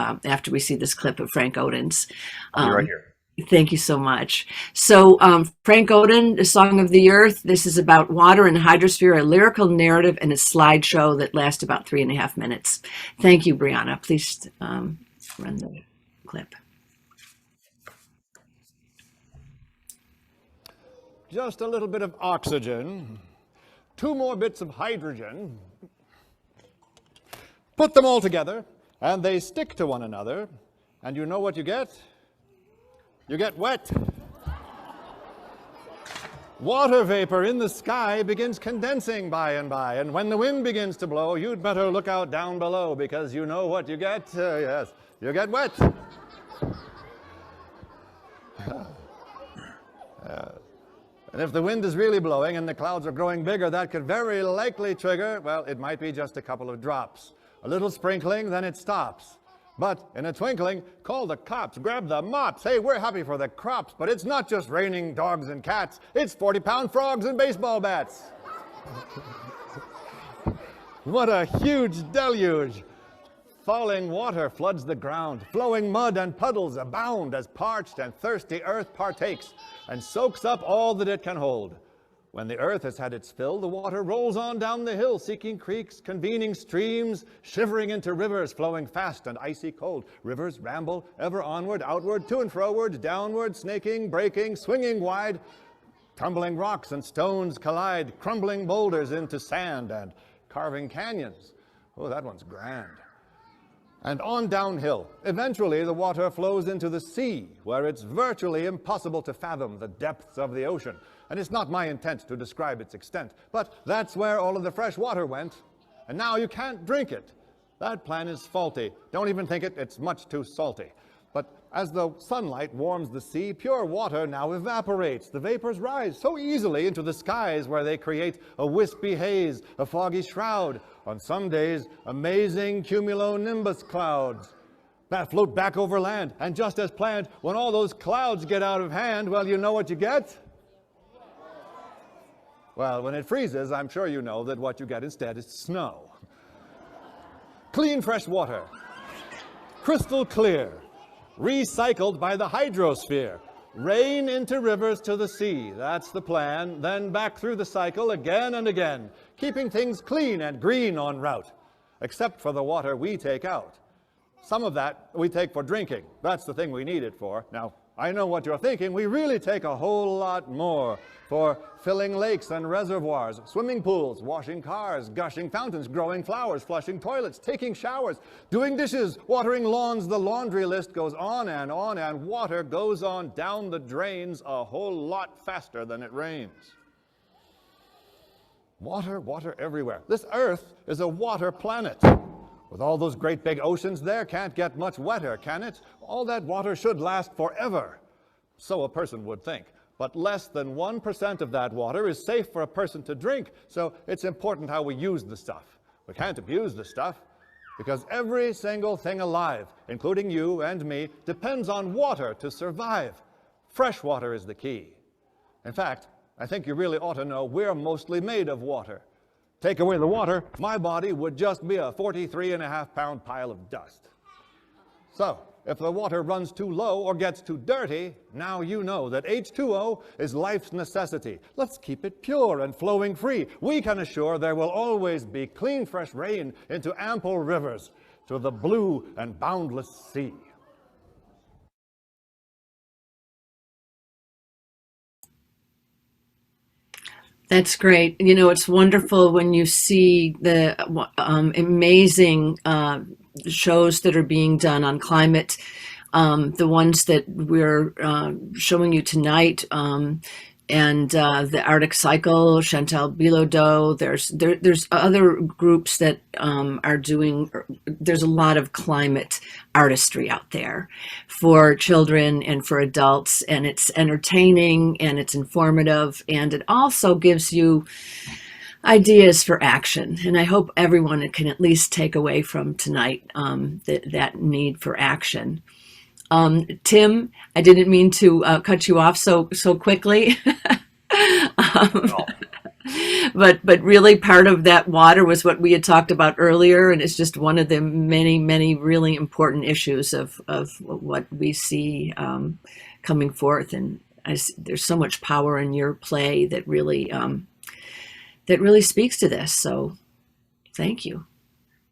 we see this clip of Frank Oden's. I'll be right here. Thank you so much. So Frank Oden, the Song of the Earth, this is about water and hydrosphere, a lyrical narrative and a slideshow that lasts about 3.5 minutes. Thank you, Brianna. Please run the clip. Just a little bit of oxygen, 2 more bits of hydrogen. Put them all together, and they stick to one another, and you know what you get? You get wet. Water vapor in the sky begins condensing by and by, and when the wind begins to blow, you'd better look out down below, because you know what you get? Yes, you get wet. And if the wind is really blowing and the clouds are growing bigger, that could very likely trigger, well, it might be just a couple of drops. A little sprinkling, then it stops. But in a twinkling, call the cops, grab the mops. Hey, we're happy for the crops, but it's not just raining dogs and cats. It's 40-pound frogs and baseball bats. What a huge deluge! Falling water floods the ground. Flowing mud and puddles abound as parched and thirsty earth partakes and soaks up all that it can hold. When the earth has had its fill, the water rolls on down the hill, seeking creeks, convening streams, shivering into rivers, flowing fast and icy cold. Rivers ramble ever onward, outward, to and froward, downward, snaking, breaking, swinging wide. Tumbling rocks and stones collide, crumbling boulders into sand and carving canyons. Oh, that one's grand. And on downhill. Eventually, the water flows into the sea, where it's virtually impossible to fathom the depths of the ocean. And it's not my intent to describe its extent, but that's where all of the fresh water went, and now you can't drink it. That plan is faulty. Don't even think it, it's much too salty. But as the sunlight warms the sea, pure water now evaporates. The vapors rise so easily into the skies where they create a wispy haze, a foggy shroud, on some days, amazing cumulonimbus clouds that float back over land. And just as planned, when all those clouds get out of hand, well, you know what you get? Well, when it freezes, I'm sure you know that what you get instead is snow. Clean, fresh water, crystal clear, recycled by the hydrosphere. Rain into rivers to the sea, that's the plan. Then back through the cycle again and again, keeping things clean and green en route, except for the water we take out. Some of that we take for drinking. That's the thing we need it for. Now, I know what you're thinking. We really take a whole lot more for filling lakes and reservoirs, swimming pools, washing cars, gushing fountains, growing flowers, flushing toilets, taking showers, doing dishes, watering lawns. The laundry list goes on, and water goes on down the drains a whole lot faster than it rains. Water, water everywhere. This Earth is a water planet. With all those great big oceans there, can't get much wetter, can it? All that water should last forever. So a person would think. But less than 1% of that water is safe for a person to drink, so it's important how we use the stuff. We can't abuse the stuff, because every single thing alive, including you and me, depends on water to survive. Fresh water is the key. In fact, I think you really ought to know we're mostly made of water. Take away the water, my body would just be a 43.5-pound pile of dust. So, if the water runs too low or gets too dirty, now you know that H2O is life's necessity. Let's keep it pure and flowing free. We can assure there will always be clean, fresh rain into ample rivers to the blue and boundless sea. That's great. You know, it's wonderful when you see the amazing shows that are being done on climate, the ones that we're showing you tonight, and the Arctic Cycle, Chantal Bilodeau. There's other groups that are doing. There's a lot of climate artistry out there for children and for adults, and it's entertaining and it's informative, and it also gives you ideas for action. And I hope everyone can at least take away from tonight that need for action. Tim, I didn't mean to cut you off so quickly. But really part of that water was what we had talked about earlier, and it's just one of the many really important issues of what we see coming forth. And there's so much power in your play that really speaks to this. So thank you.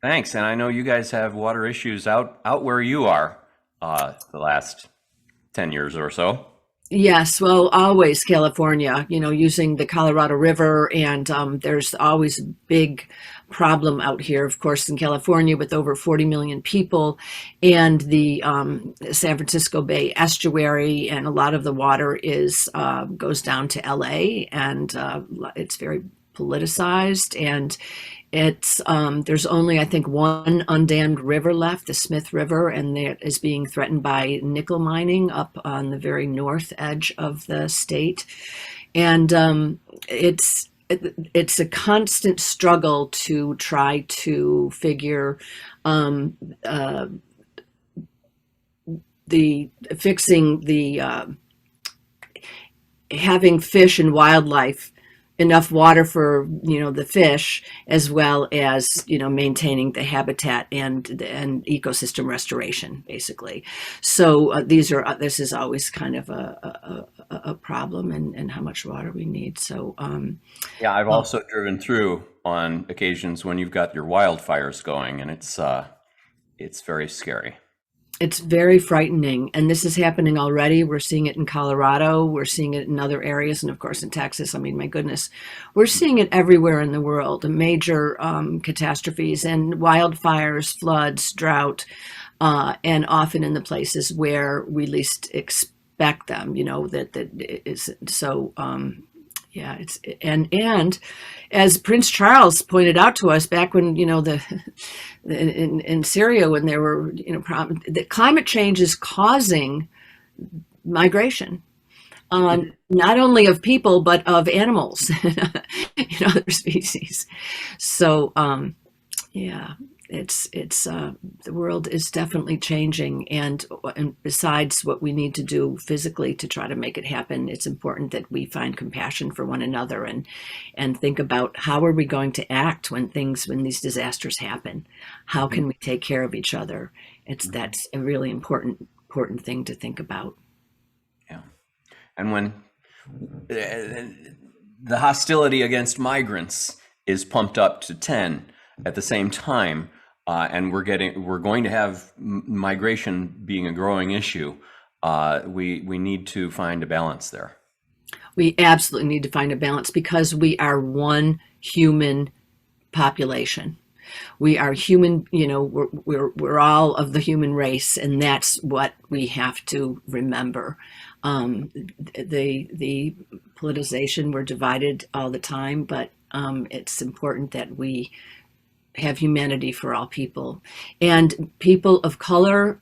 Thanks. And I know you guys have water issues out where you are the last 10 years or so. Yes, well, always California, using the Colorado River, and there's always a big problem out here, of course, in California with over 40 million people, and the San Francisco Bay estuary, and a lot of the water goes down to LA, and it's very politicized, and it's there's only, I think, one undammed river left, the Smith River, and that is being threatened by nickel mining up on the very north edge of the state. And it's a constant struggle to try to figure the fixing the having fish and wildlife enough water for the fish, as well as maintaining the habitat and ecosystem restoration, basically. So this is always kind of a problem, and how much water we need. So yeah, I've also driven through on occasions when you've got your wildfires going, and it's very scary. It's very frightening, and this is happening already. We're seeing it in Colorado. We're seeing it in other areas, and of course in Texas. I mean, my goodness, we're seeing it everywhere in the world. Major catastrophes and wildfires, floods, drought, and often in the places where we least expect them. That is so. Yeah, it's and as Prince Charles pointed out to us back when in Syria, when there were that climate change is causing migration, not only of people but of animals and other species. So yeah, it's the world is definitely changing, and besides what we need to do physically to try to make it happen, it's important that we find compassion for one another and think about how are we going to act when these disasters happen. How can we take care of each other? That's a really important thing to think about. Yeah, and when the hostility against migrants is pumped up to 10 at the same time, and we're going to have migration being a growing issue, we need to find a balance there. We absolutely need to find a balance, because we are one human population. We are human, we're all of the human race, and that's what we have to remember. The politicization, we're divided all the time, but it's important that we have humanity for all people. And people of color,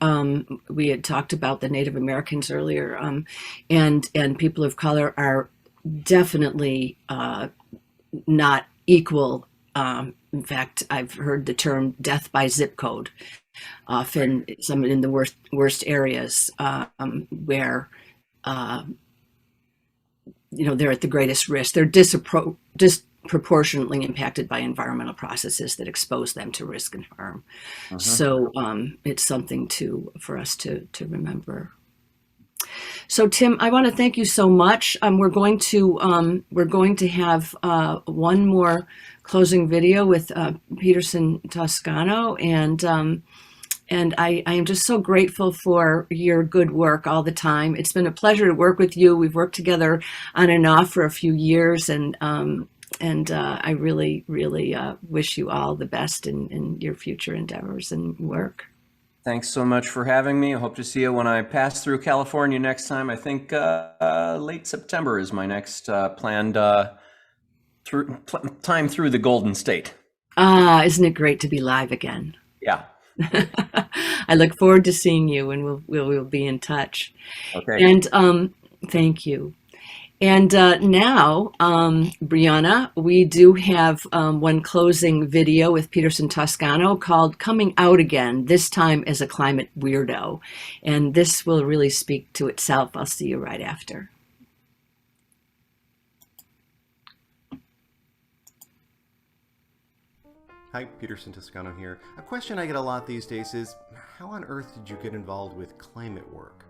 we had talked about the Native Americans earlier, and people of color are definitely not equal. In fact, I've heard the term death by zip code, often some in the worst areas where they're at the greatest risk. They're disproportionately impacted by environmental processes that expose them to risk and harm. So it's something for us to remember. So Tim, I want to thank you so much. We're going to have one more closing video with Peterson Toscano, and I am just so grateful for your good work all the time. It's been a pleasure to work with you. We've worked together on and off for a few years, and I really, really wish you all the best in your future endeavors and work. Thanks so much for having me. I hope to see you when I pass through California next time. I think late September is my next planned time through the Golden State. Isn't it great to be live again? Yeah. I look forward to seeing you, and we'll be in touch. Okay. And thank you. And now, Brianna, we do have one closing video with Peterson Toscano called Coming Out Again, this time as a climate weirdo. And this will really speak to itself. I'll see you right after. Hi, Peterson Toscano here. A question I get a lot these days is, how on earth did you get involved with climate work?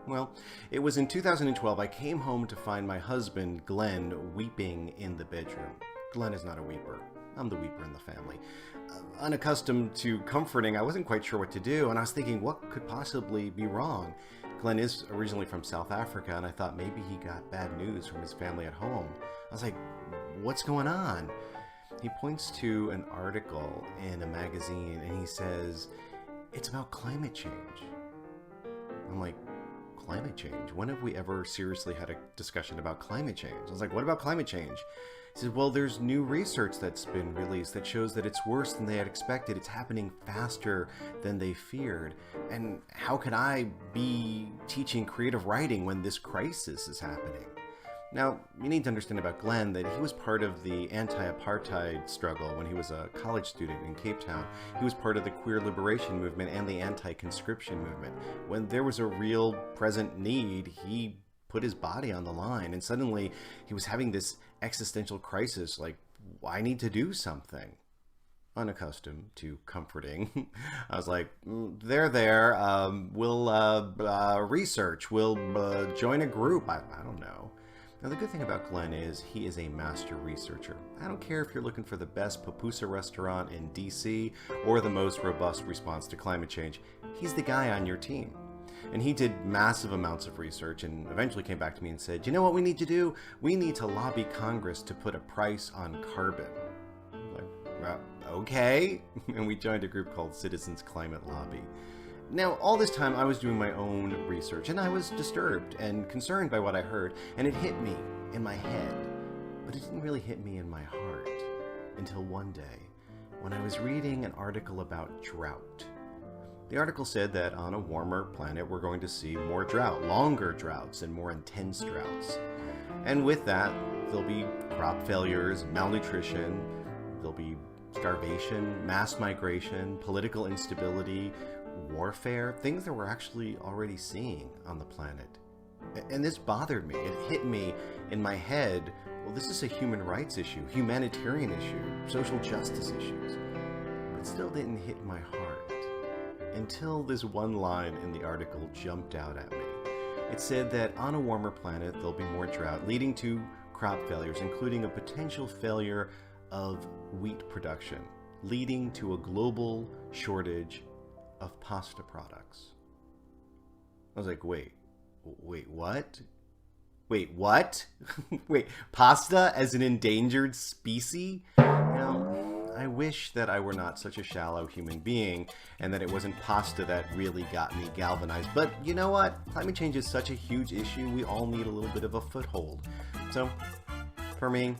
Well, it was in 2012 I came home to find my husband, Glenn, weeping in the bedroom. Glenn is not a weeper. I'm the weeper in the family. Unaccustomed to comforting, I wasn't quite sure what to do, and I was thinking, what could possibly be wrong? Glenn is originally from South Africa, and I thought maybe he got bad news from his family at home. I was like, what's going on? He points to an article in a magazine, and he says, it's about climate change. I'm like, climate change? When have we ever seriously had a discussion about climate change? I was like, what about climate change? He says, well, there's new research that's been released that shows that it's worse than they had expected. It's happening faster than they feared. And how can I be teaching creative writing when this crisis is happening? Now, you need to understand about Glenn that he was part of the anti-apartheid struggle when he was a college student in Cape Town. He was part of the queer liberation movement and the anti-conscription movement. When there was a real present need, he put his body on the line, and suddenly he was having this existential crisis, like, I need to do something. Unaccustomed to comforting, I was like, there, we'll research, we'll join a group, I don't know. Now, the good thing about Glenn is he is a master researcher. I don't care if you're looking for the best pupusa restaurant in DC or the most robust response to climate change. He's the guy on your team. And he did massive amounts of research and eventually came back to me and said, you know what we need to do? We need to lobby Congress to put a price on carbon. I'm like, well, okay. And we joined a group called Citizens Climate Lobby. Now, all this time I was doing my own research, and I was disturbed and concerned by what I heard, and it hit me in my head, but it didn't really hit me in my heart until one day when I was reading an article about drought. The article said that on a warmer planet we're going to see more drought, longer droughts, and more intense droughts. And with that, there'll be crop failures, malnutrition, there'll be starvation, mass migration, political instability, warfare, things that we're actually already seeing on the planet. And this bothered me. It hit me in my head, well, this is a human rights issue, humanitarian issue, social justice issues. But it still didn't hit my heart until this one line in the article jumped out at me. It said that on a warmer planet, there'll be more drought, leading to crop failures, including a potential failure of wheat production, leading to a global shortage of pasta products. I was like, wait, what? Wait, what? Wait, pasta as an endangered species? Now, I wish that I were not such a shallow human being and that it wasn't pasta that really got me galvanized. But you know what? Climate change is such a huge issue, we all need a little bit of a foothold. So, for me,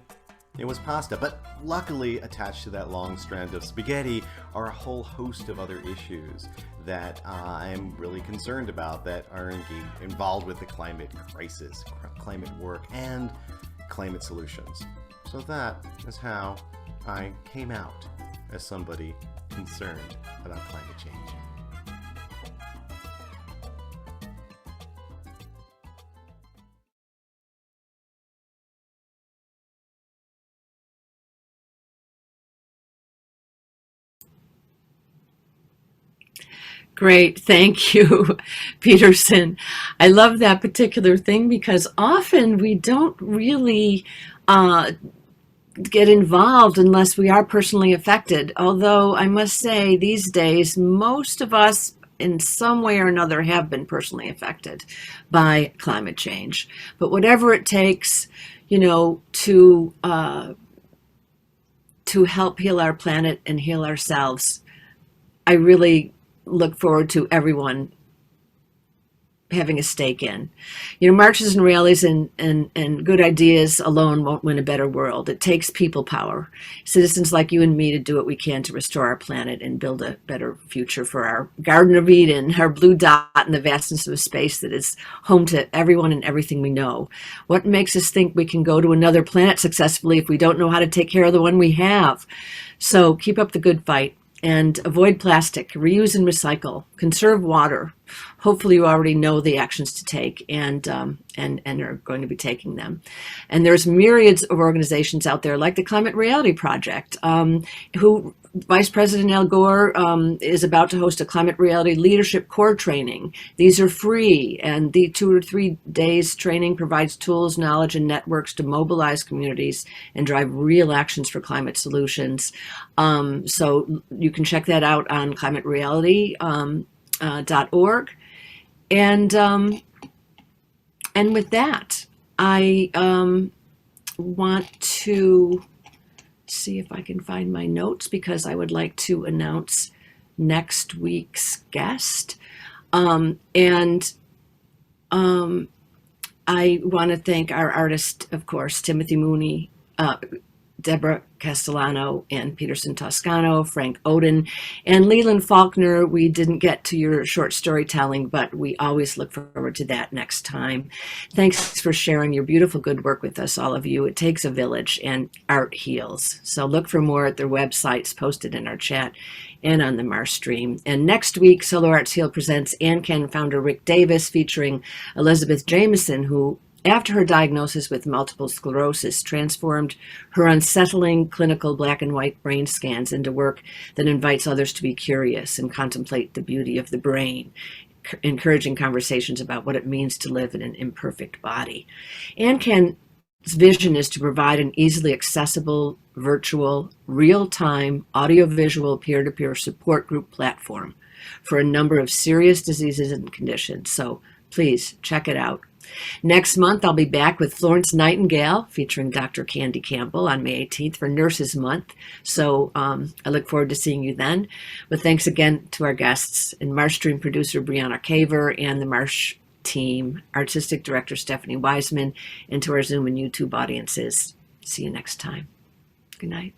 it was pasta, but luckily attached to that long strand of spaghetti are a whole host of other issues that I'm really concerned about that are involved with the climate crisis, climate work, and climate solutions. So that is how I came out as somebody concerned about climate change. Great. Thank you, Peterson. I love that particular thing because often we don't really get involved unless we are personally affected. Although I must say these days, most of us in some way or another have been personally affected by climate change. But whatever it takes, to help heal our planet and heal ourselves, I really look forward to everyone having a stake in. Marches and rallies and good ideas alone won't win a better world. It takes people power, citizens like you and me, to do what we can to restore our planet and build a better future for our Garden of Eden, our blue dot in the vastness of space that is home to everyone and everything we know. What makes us think we can go to another planet successfully if we don't know how to take care of the one we have? So keep up the good fight. And avoid plastic, reuse and recycle, conserve water. Hopefully you already know the actions to take and are going to be taking them. And there's myriads of organizations out there like the Climate Reality Project, who Vice President Al Gore is about to host a Climate Reality Leadership Core training. These are free, and the 2 or 3 days training provides tools, knowledge, and networks to mobilize communities and drive real actions for climate solutions. So you can check that out on climatereality.org. And with that, I want to see if I can find my notes because I would like to announce next week's guest. I want to thank our artist, of course, Timothy Mooney, Deborah Castellano and Peterson Toscano, Frank Odin, and Leland Faulkner. We didn't get to your short storytelling, but we always look forward to that next time. Thanks for sharing your beautiful good work with us, all of you. It takes a village, and art heals. So look for more at their websites posted in our chat and on the Mars stream. And next week, Solo Arts Heal presents ANCAN founder Rick Davis, featuring Elizabeth Jameson, who, after her diagnosis with multiple sclerosis, transformed her unsettling clinical black and white brain scans into work that invites others to be curious and contemplate the beauty of the brain, encouraging conversations about what it means to live in an imperfect body. ANCAN's vision is to provide an easily accessible, virtual, real-time, audiovisual, peer-to-peer support group platform for a number of serious diseases and conditions. So please check it out. Next month, I'll be back with Florence Nightingale, featuring Dr. Candy Campbell on May 18th for Nurses Month. So I look forward to seeing you then. But thanks again to our guests and Marsh Stream producer Brianna Caver and the Marsh team, artistic director Stephanie Wiseman, and to our Zoom and YouTube audiences. See you next time. Good night.